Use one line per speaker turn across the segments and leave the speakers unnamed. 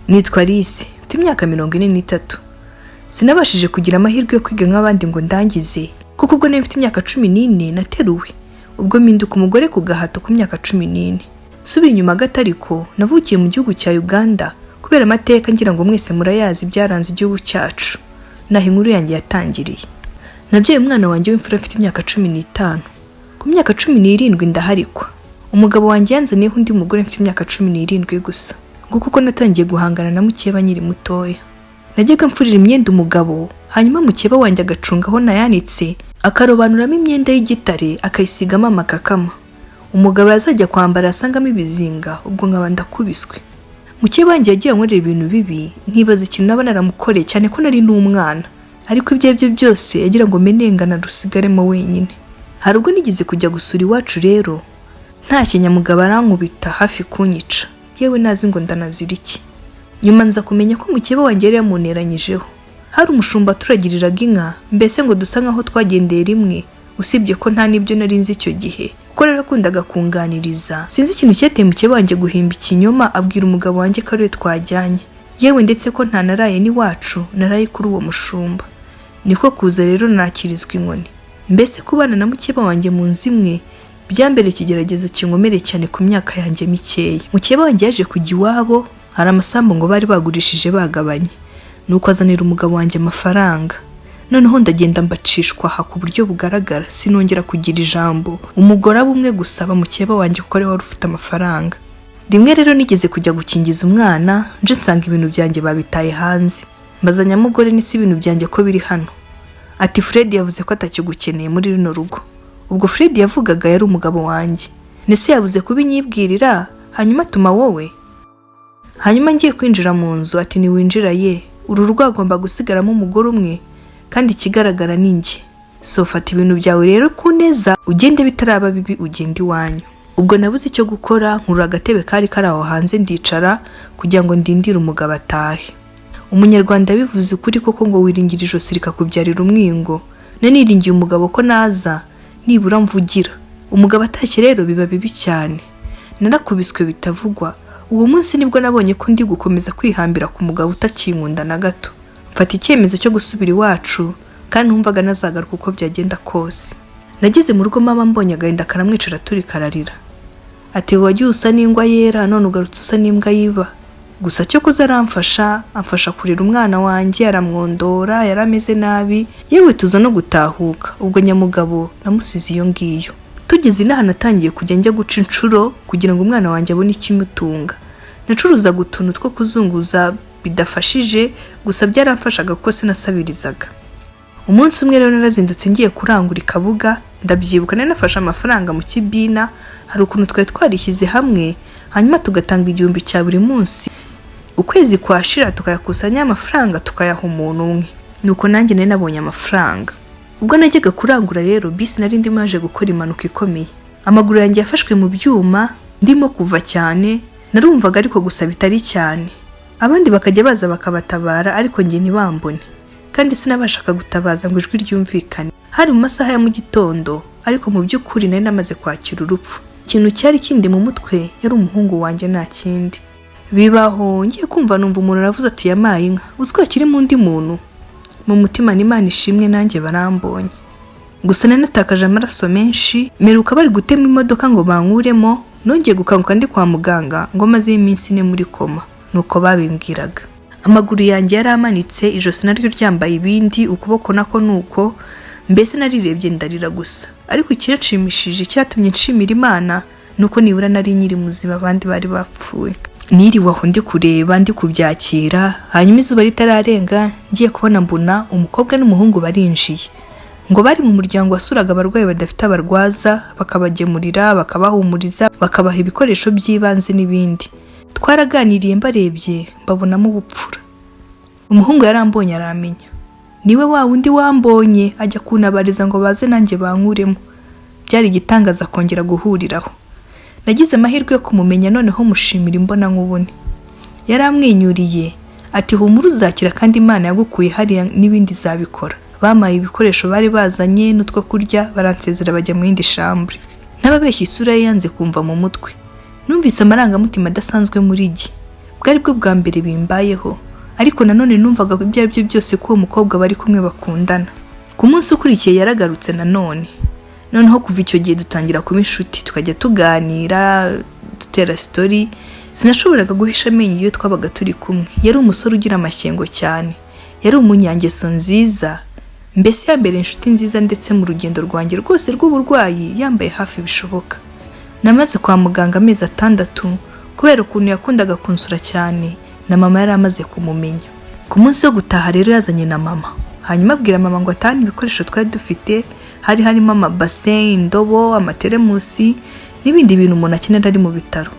Nitwa Alice, mfite imyaka 43. Sinabashije kugira amahirwe yo kwiga nk'abandi ngo ndangize, kuko ubwo mfite imyaka 14 nateruwe. Ubwo mpinduka umugore ku gahato ku myaka 14. Subiye inyuma gato ariko navukiye mu gihugu cya Uganda kubera amateka ngira ngo mwese murayazi byaranze igihugu cyacu. Naho inkuru yanjye yatangiriye. Nabyaye umwana wanjye w'imfura afite imyaka 15. Ku myaka 17 ndaharikwa. Umugabo wanjye yanzaniyeho undi mugore mfite imyaka 17 gusa. Kuko natangiye guhangana na mukeba nyiri mutoya. Najyaga mfurira imyenda umugabo, hanyuma mukeba wanjye agacungaho nayanitse, akarobanuramo imyenda y'igitare akayisigamo amakakama. Umugabo yazajya kwambara asangamo ibizinga, ubwo nkaba ndakubiswe. Mukeba wanjye yagiye ankorera ibintu bibi, nkibaza ikintu naba naramukoreye cyane ko nari n'umwana. Ariko ibyo byose yagira ngo menengana rusigaremo wenyine. Hari ubwo nigeze kujya gusura iwacu rero, nta kinyamugabo arankubita hafi kunyica. Yewe nazi ngo ndanazira iki. Nyuma nza kumenya ko mukeba wanjye yari yamuneranyijeho. Hari umushumba turagiriraga inka, mbese ngo dusa nkaho twagendeye rimwe, usibye ko nta nibyo nari nzi icyo gihe. Ko rero akundaga kunganiriza. Sinzi ikintu cyateye mukeba wanjye guhimba ikinyoma abwira umugabo wanjye ko ariwe twajyanye. Yewe ndetse ko nta naraye n'iwacu, naraye kuri uwo mushumba. Niko kuza rero nakirizwa inkoni. Mbese kubana na mukeba wanjye mu nzu imwe byambere ikigeragezo kinkomere cyane ku myaka yanjye mikeya. Mukeba wanjye yaje kujya iwabo, hari amasambu ngo bari bagurishije bagabanye. Nuko azanira umugabo wanjye amafaranga. Noneho ndagenda mbacishwa aha ku buryo bugaragara, sinongera kugira ijambo. Umugore abumwe gusaba mukeba wanjye kuko ari wari ufite amafaranga. Rimwe rero nigeze kujya gukingiza umwana, nje nsanga ibintu byanjye babitaye hanze. Mbaza nyamugore n'isi ibintu byanjye ko biri hano. Ati Fred yavuze ko atakigukeneye muri rino rugo. Ubwo Fred yavugaga yari umugabo wanjye. Nese yabuze kubinyibwirira, hanyuma tuma wowe. Hanyuma ngiye kwinjira mu nzu ati ni winjira ye. Uru rugo agomba gusigaramo umugore umwe, kandi ikigaragara ni njye. So fata ibintu byawe rero ku neza, ugende bitaraba bibi ugende iwanyu. Ubwo nabuze icyo gukora, nkurura agatebe kari aho hanze ndicara kugira ngo ndindire umugabo atahe. Umunyarwanda bivuze ukuri koko ngo wiringira ijosi rikakubyarira umwingo. Naniringiye umugabo ko naza nibura mvugira. Umugabo atashye rero biba bibi cyane. Narakubiswe bitavugwa. Uwo munsi nibwo nabonye ko ndi gukomeza kwihambira ku mugabo utakinkunda na gato. Mfata icyemezo cyo gusubira iwacu, kandi numvaga nazagaruka uko byagenda kose. Nageze mu rugo mama mbonye agahinda karamwicara turi kararira. Ati wagiye usa n'ingwa yera none ugarutse usa n'imbwa yiba. Gusa cyo kuzaramfasha, amfasha kurera umwana wanjye, aramwondora, yarameze nabi, yewe tuza no gutahuka. Ubwo nyamugabo namusize iyo ngiyo. Tugeze inaha natangiye kujya njya guca inshuro kugira ngo umwana wanjye abone ikimutunga. Nacuruzaga utuntu two kuzunguza bidafashije, gusa byaramfashaga kuko sinasabirizaga. Umunsi umwe rero narazindutse ngiye kurangura ikabuga, ndabyibuka nafashe amafaranga mu kibina, hari ukuntu twari twarishyize hamwe, hanyuma tugatanga 1000 cya buri munsi. Ukwezi kwashira tukayakusanya amafaranga tukayaha umuntu umwe. Nuko nanjye nari nabonye amafaranga. Ubwo najyaga kurangura rero bisi nari ndimo yaje gukora impanuka ikomeye. Amaguru yanjye yafashwe mu byuma, ndimo kuva cyane, narumvaga ariko gusa bitari cyane. Abandi bakajya baza bakabatabara ariko njye ntibambone. Kandi sinabashaka gutabaza ngo ijwi ryumvikane. Hari mu masaha ya mu gitondo, ariko mu by'ukuri nari namaze kwakira urupfu. Ikintu cyari kindi mu mutwe yari umuhungu wanjye nta kindi. Bibaho ngiye kumva numva umuntu aravuze ati yamaye inka. Uziko kiri mu ndi muntu. Mu mutima n'Imana ishimwe nanjye barambonye. Gusa natakaje amaraso menshi, meruka bari gutema imodoka ngo bankuremo, nongeye gukanguka ndi kwa muganga ngo maze iminsi 4 muri koma. Nuko babimbwiraga. Amaguru yanjye yaramanitse, ijosi naryo ryambaye ibindi, ukuboko nako nuko, mbese narirebye ndarira gusa. Ariko icyashimishije cyatumye nshimira Imana nuko nibura nari nyiri muzima abandi bari bapfuye. Niriwe aho ndi kureba ndi kubyakira, hanyuma izuba ritararenga ngiye kubona mbona umukobwa n'umuhungu barinjiye. Ngo bari mu muryango wasuraga abarwayi badafite abarwaza, bakabagemurira, bakabahumuriza, bakabaha ibikoresho by'ibanze n'ibindi. Twaraganiriye mbarebye mbabonamo ubupfura. Umuhungu yarambonye aramenya. Niwe wa wundi wambonye ajya kunabariza ngo baze nanjye bankuremo. Byari igitangaza kongera guhuriraho. Nagize amahirwe yo kumumenya noneho mushimira imbona nkubone. Yaramwenyuriye ati humura uzakira kandi Imana yagukuye hariya n'ibindi zabikora. Bamaye ibikoresho bari bazanye n'utwo kurya baransezera bajya mu yindi chambre. Nababeshya isura ye yanze kumva mu mutwe. Numvise amarangamutima adasanzwe muri gi. bwari bwo bwa mbere bimbayeho, ariko nanone numvaga ibyo ari byo byose ko uwo mukobwa bari kumwe bakundana. Ku munsi ukurikiye yaragarutse nanone, noneho kuva icyo gihe dutangira kuba inshuti, tukajya tuganira dutera story. Sinashoboraga guhisha amenyo iyo twabaga turi kumwe. Yari umusore ugira amashyengo cyane, yari umunyangeso nziza, mbese yambere inshuti nziza, ndetse mu rugendo rwanjye rwose rw'uburwayi yambaye hafi bishoboka. Namaze kwa muganga amezi 6 kubera ukuntu yakundaga kunsura cyane, na mama yari amaze kumumenya. Ku munsi wo gutaha rero yazanye na mama, hanyuma abwira mama ngo atahane ibikoresho twari dufite. Hari harimo amabase, indobo, amateremusi n'ibindi bintu umuntu akenera ari mu bitaro.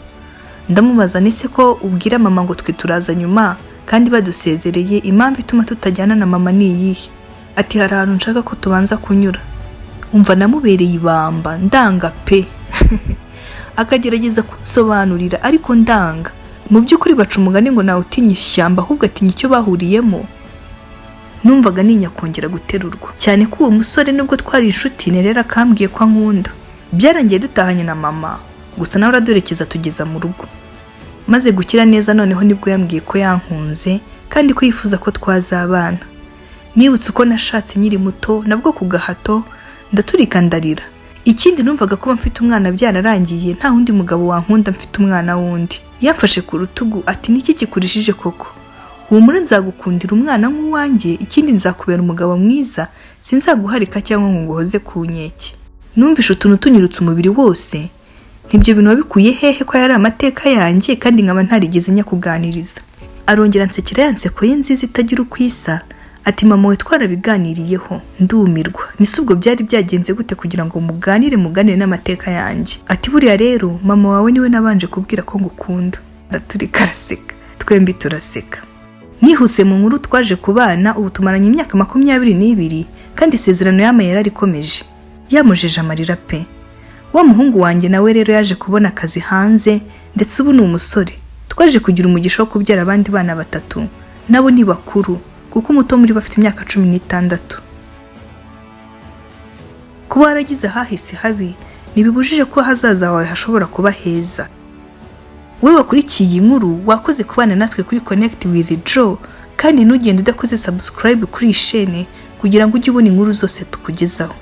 Ndamubaza nise ko ubwira mama ngo twe turaza nyuma kandi badusezereye, impamvu ituma tutajyana na mama ni iyihe? Ati hari ahantu nshaka ko tubanza kunyura. Umva namubereye ibamba, ndanga pe. Akagerageza kunsobanurira ariko ndanga. Mu by'ukuri baca umugani ngo nawe utinya ishyamba ahubwo atinya icyo bahuriyemo. Numvaga ninya kongera guterurwa, cyane ko uwo musore nubwo twari inshuti nerera akambwiye ko ankunda. Byarangiye dutahanye na mama, gusa nawe aradurekeza tugeza mu rugo. Maze gukira neza noneho nibwo yambwiye ko yankunze kandi ko yifuza ko twazabana. Nibutse uko nashatse nyiri muto nabwo ku gahato, ndaturika ndarira. Ikindi numvaga ko mfite umwana byararangiye, nta wundi mugabo wankunda mfite umwana wundi. Yamfashe ku rutugu ati niki kikurishije koko? Humura nzagukundira umwana nk'uwanjye, ikindi nzakubera umugabo mwiza, sinzaguharika cyangwa ngo nguhoze ku nkeke. Numvishe utuntu tunyirutse umubiri wose. Nibyo bintu wabikuye hehe ko yari amateka yanjye kandi nkaba ntarigeze nyakuganiriza? Arongera nsekera yanseko ye nziza itagira ukwisa, ati mama we twarabiganiriyeho. Ndumirwa, nise ubwo byari byagenze gute kugira ngo muganire n'amateka yanjye? Ati buriya rero mama wawe niwe nabanje kubwira ko ngukunda. Araturika araseka, twembi turaseka. Nihuse mu nkuru twaje kubana, ubu tumaranye imyaka 22 kandi isezerano y'amaye yararikomeje. Yamujeje amarira pe. Wa muhungu wanjye nawe rero yaje kubona akazi hanze, ndetse ubu ni umusore. Twaje kugira umugisha wo kubyara abandi bana 3, nabo ni bakuru kuko umuto muri bafite imyaka 16. Kuba waragize hahise habi ntibibujije ko hazaza wawe hashobora kuba heza. Wewe wakurikiye inkuru, wakoze kubana natwe kuri Connect with Joe, kandi ntugende udakoze subscribe kuri iyi chaîne kugira ngo ujye ubona inkuru zose tukugezaho.